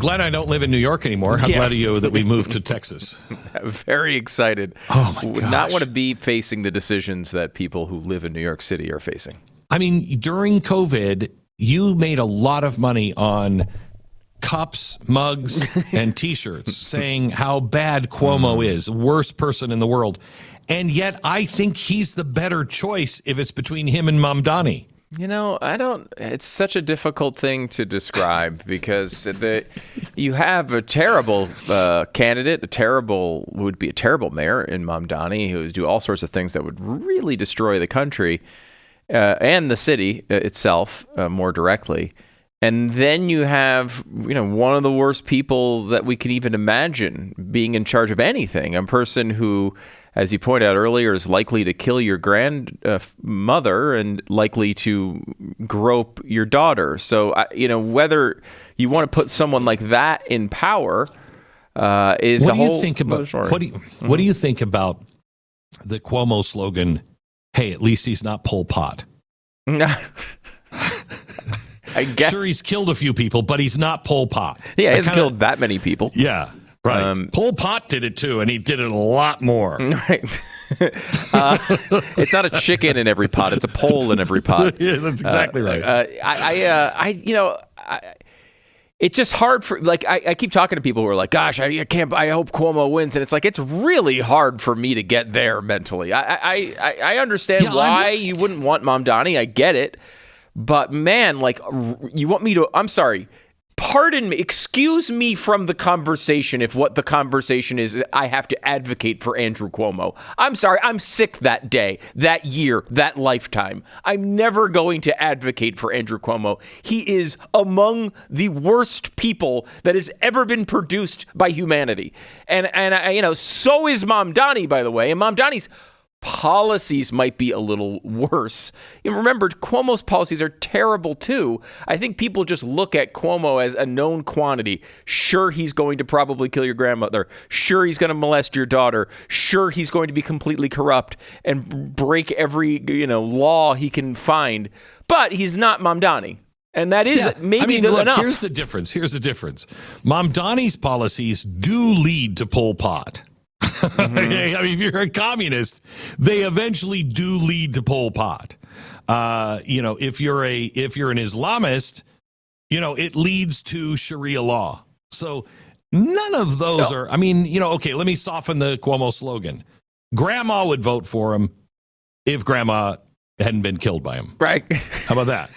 Glad I don't live in New York anymore. How glad are you that we moved to Texas? Very excited. Oh, my Would gosh. not want to be facing the decisions that people who live in New York City are facing. I mean, during COVID, you made a lot of money on cups, mugs, and T-shirts saying how bad Cuomo is, worst person in the world. And yet I think he's the better choice if it's between him and Mamdani. It's such a difficult thing to describe because you have a terrible candidate, would be a terrible mayor in Mamdani who would do all sorts of things that would really destroy the country and the city itself more directly. And then you have, one of the worst people that we can even imagine being in charge of anything, a person who, as you pointed out earlier, is likely to kill your grandmother and likely to grope your daughter. So, whether you want to put someone like that in power is what a do you whole think about story. What do you think about the Cuomo slogan, hey, at least he's not Pol Pot? I guess. Sure, he's killed a few people, but he's not Pol Pot. Yeah, he hasn't killed that many people. Yeah, right. Pol Pot did it too, and he did it a lot more. Right. It's not a chicken in every pot; it's a pole in every pot. Yeah, that's exactly right. It's just hard for I keep talking to people who are like, "Gosh, I hope Cuomo wins," and it's like it's really hard for me to get there mentally. I understand why you wouldn't want Mamdani. I get it. But man, you want me to, I'm sorry, pardon me, excuse me from the conversation if what the conversation is I have to advocate for Andrew Cuomo. I'm sorry, I'm sick that day, that year, that lifetime. I'm never going to advocate for Andrew Cuomo. He is among the worst people that has ever been produced by humanity. And so is Mamdani, by the way, and Mamdani's policies might be a little worse. And remember, Cuomo's policies are terrible too. I think people just look at Cuomo as a known quantity. Sure, he's going to probably kill your grandmother. Sure, he's going to molest your daughter. Sure, he's going to be completely corrupt and break every law he can find. But he's not Mamdani. And that is enough. Here's the difference. Mamdani's policies do lead to Pol Pot. Mm-hmm. I mean, if you're a communist, they eventually do lead to Pol Pot. If you're an Islamist, it leads to Sharia law. So none of those are. I mean, okay. Let me soften the Cuomo slogan. Grandma would vote for him if Grandma hadn't been killed by him. Right? How about that?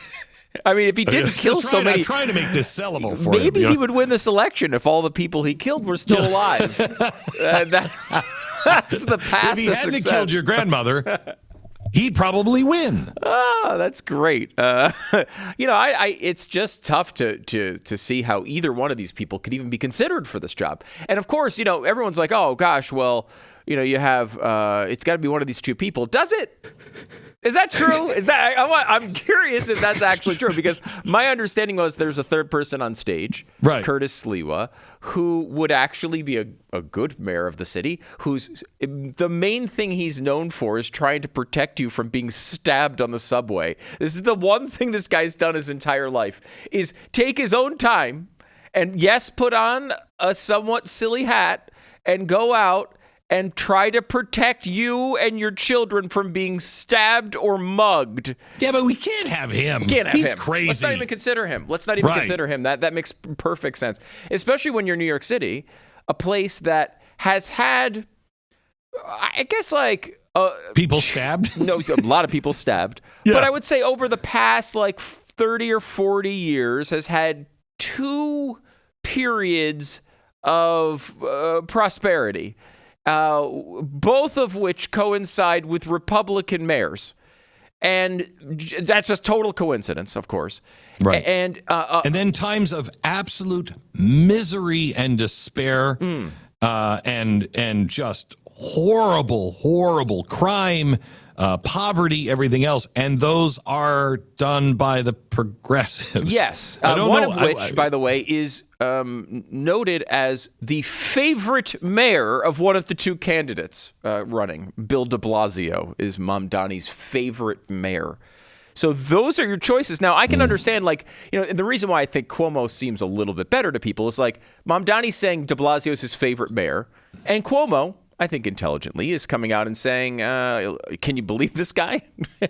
I mean, if he didn't kill so many... I'm trying to make this sellable for him. Maybe he would win this election if all the people he killed were still alive. That's the path to success. If he hadn't killed your grandmother, he'd probably win. Oh, that's great. It's just tough to see how either one of these people could even be considered for this job. And of course, everyone's like, oh, gosh, well, you have... it's got to be one of these two people. Does it? Is that true? I'm curious if that's actually true, because my understanding was there's a third person on stage, right. Curtis Sliwa, who would actually be a good mayor of the city, who's the main thing he's known for is trying to protect you from being stabbed on the subway. This is the one thing this guy's done his entire life, is take his own time and, yes, put on a somewhat silly hat and go out and try to protect you and your children from being stabbed or mugged. Yeah, but we can't have him. He's crazy. Let's not even consider him. Consider him. That makes perfect sense. Especially when you're New York City, a place that has had, I guess, people stabbed? No, a lot of people stabbed. Yeah. But I would say over the past 30 or 40 years has had two periods of prosperity. Both of which coincide with Republican mayors. And that's a total coincidence, of course. Right. And then times of absolute misery and despair and just horrible crime, poverty, everything else. And those are done by the progressives. Yes. One of which, by the way, is noted as the favorite mayor of one of the two candidates running. Bill de Blasio is Mamdani's favorite mayor. So those are your choices. Now, I can understand, like, and the reason why I think Cuomo seems a little bit better to people is like Mamdani's saying de Blasio is his favorite mayor, and Cuomo, I think intelligently, is coming out and saying, can you believe this guy?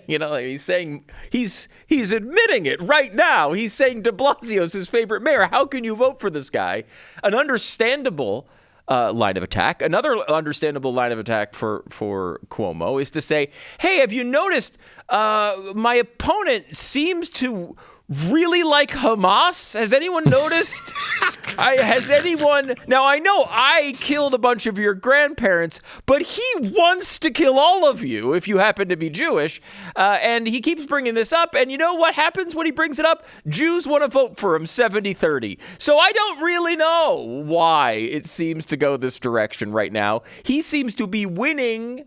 He's saying, he's admitting it right now. He's saying de Blasio is his favorite mayor. How can you vote for this guy? An understandable line of attack. Another understandable line of attack for Cuomo is to say, hey, have you noticed my opponent seems to really like Hamas? Has anyone noticed? Has anyone? Now, I know I killed a bunch of your grandparents, but he wants to kill all of you if you happen to be Jewish. And he keeps bringing this up. And you know what happens when he brings it up? Jews want to vote for him 70-30. So I don't really know why it seems to go this direction right now. He seems to be winning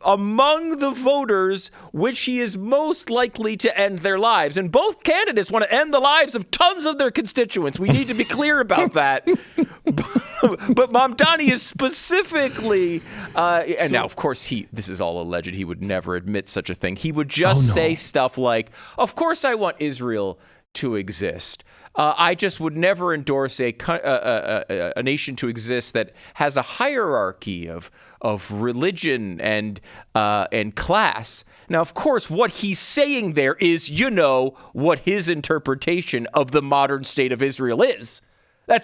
among the voters, which he is most likely to end their lives. And both candidates want to end the lives of tons of their constituents. We need to be clear about that. But Mamdani is specifically, and now, of course, this is all alleged. He would never admit such a thing. He would just say stuff like, of course I want Israel to exist. I just would never endorse a nation to exist that has a hierarchy of religion and class. Now, of course, what he's saying there is, what his interpretation of the modern state of Israel is.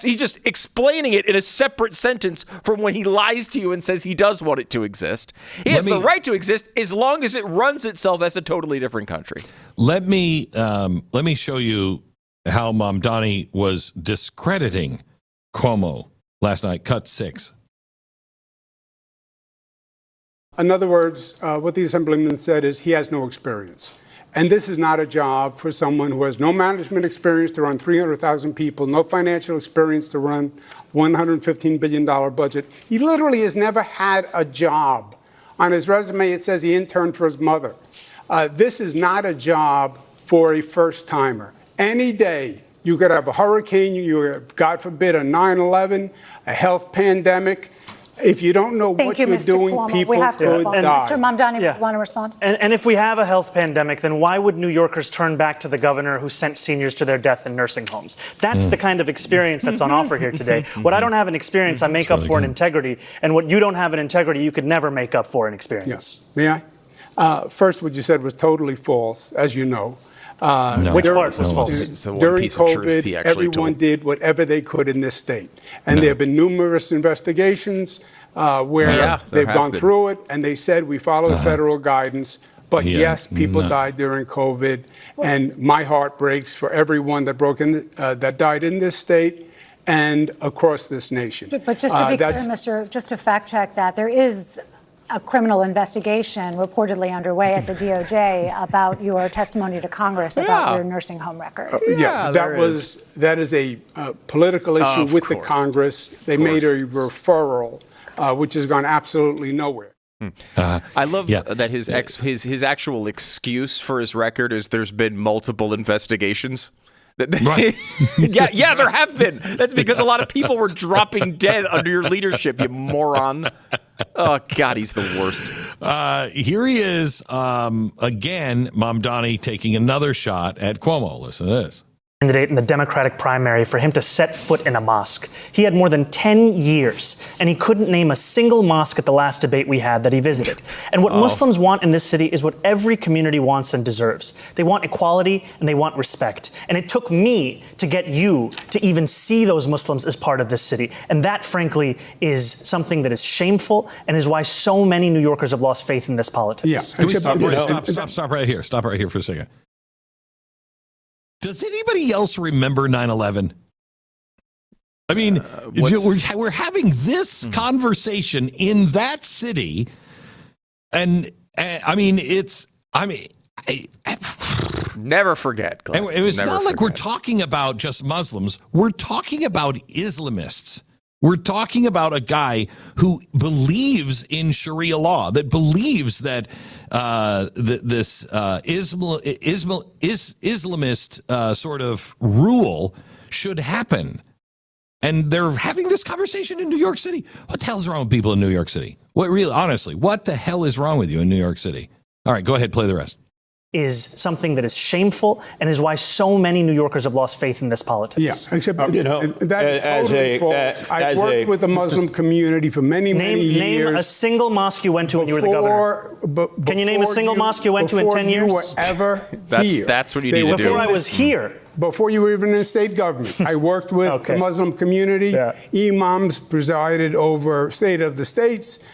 He's just explaining it in a separate sentence from when he lies to you and says he does want it to exist. He has the right to exist as long as it runs itself as a totally different country. Let me show you how Mamdani was discrediting Cuomo last night. Cut 6. In other words, what the Assemblyman said is he has no experience. And this is not a job for someone who has no management experience to run 300,000 people, no financial experience to run $115 billion budget. He literally has never had a job. On his resume, it says he interned for his mother. This is not a job for a first-timer. Any day, you could have a hurricane, you have, God forbid, a 9/11, a health pandemic. If you don't know what you're doing, Cuomo. people could die. Mr. Mamdani, you want to respond? And if we have a health pandemic, then why would New Yorkers turn back to the governor who sent seniors to their death in nursing homes? That's the kind of experience that's on offer here today. What I don't have in experience, I make up for in integrity. And what you don't have in integrity, you could never make up for in experience. Yes. May I? First, what you said was totally false, as you know. Which part was false? During COVID, everyone did whatever they could in this state. And there have been numerous investigations where they've gone through it, and they said we follow the federal guidance. But yes, people died during COVID, and my heart breaks for everyone that died in this state and across this nation. But just to be clear, just to fact check that, there is a criminal investigation reportedly underway at the DOJ about your testimony to Congress about your nursing home record. That is a political issue with the Congress. They made a referral, which has gone absolutely nowhere. I love that his actual excuse for his record is there's been multiple investigations. Right. yeah, there have been. That's because a lot of people were dropping dead under your leadership, you moron. Oh, God, he's the worst. Here he is again, Mamdani taking another shot at Cuomo. Listen to this. Candidate in the Democratic primary for him to set foot in a mosque. He had more than 10 years, and he couldn't name a single mosque at the last debate we had that he visited. And what Muslims want in this city is what every community wants and deserves. They want equality and they want respect. And it took me to get you to even see those Muslims as part of this city. And that, frankly, is something that is shameful and is why so many New Yorkers have lost faith in this politics. Yeah. Can we stop right here. Stop right here for a second. Does anybody else remember 9/11? I mean, we're having this conversation in that city, and never forget, Glenn. And it's not like we're talking about just Muslims. We're talking about Islamists. We're talking about a guy who believes in Sharia law, that believes that this Islamist sort of rule should happen. And they're having this conversation in New York City. What the hell is wrong with people in New York City? Honestly, what the hell is wrong with you in New York City? All right, go ahead, play the rest. is something that is shameful and is why so many New Yorkers have lost faith in this politics. Yeah, except that is totally false. I worked with the Muslim community for many years. Name a single mosque you went to when you were the governor. Can you name a single mosque you went to in 10 years? Before you were ever here. That's what you need to do. Before I was here. Before you were even in state government, I worked with the Muslim community. Yeah. Imams presided over State of the States.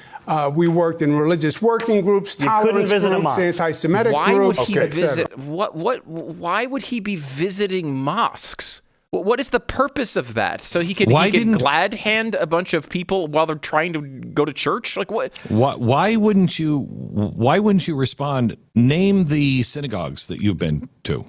We worked in religious working groups, tolerance groups, anti-Semitic groups, etc. Why would he be visiting mosques? What is the purpose of that? So he can glad hand a bunch of people while they're trying to go to church? Like what? Why wouldn't you respond? Name the synagogues that you've been to.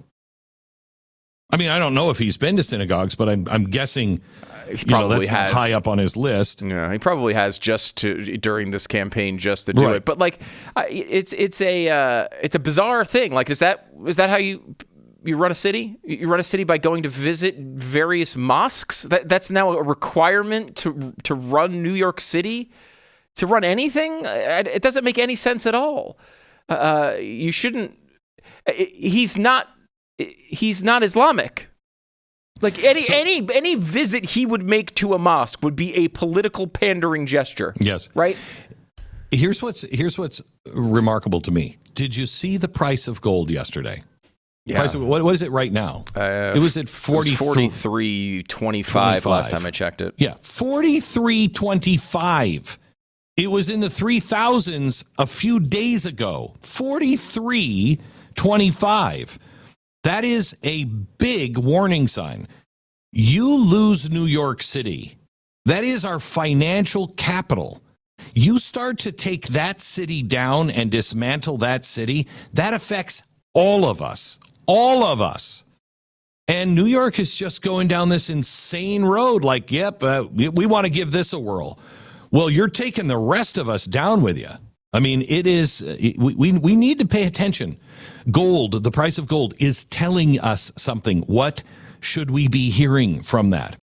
I mean, I don't know if he's been to synagogues, but I'm guessing he probably that's high up on his list. Yeah, he probably has during this campaign just to do it. But like, it's a bizarre thing. Like, is that how you run a city? You run a city by going to visit various mosques. That's now a requirement to run New York City, to run anything. It doesn't make any sense at all. You shouldn't. He's not Islamic. Like any visit he would make to a mosque would be a political pandering gesture. Yes. Right? Here's what's remarkable to me. Did you see the price of gold yesterday? Yeah. What is it right now? It was at 43.25 last time I checked it. Yeah, 43.25. It was in the 3,000s a few days ago. 43.25. That is a big warning sign. You lose New York City. That is our financial capital. You start to take that city down and dismantle that city, that affects all of us. All of us. And New York is just going down this insane road like, we want to give this a whirl. Well, you're taking the rest of us down with you. I mean, it is, we need to pay attention. Gold, the price of gold is telling us something. What should we be hearing from that?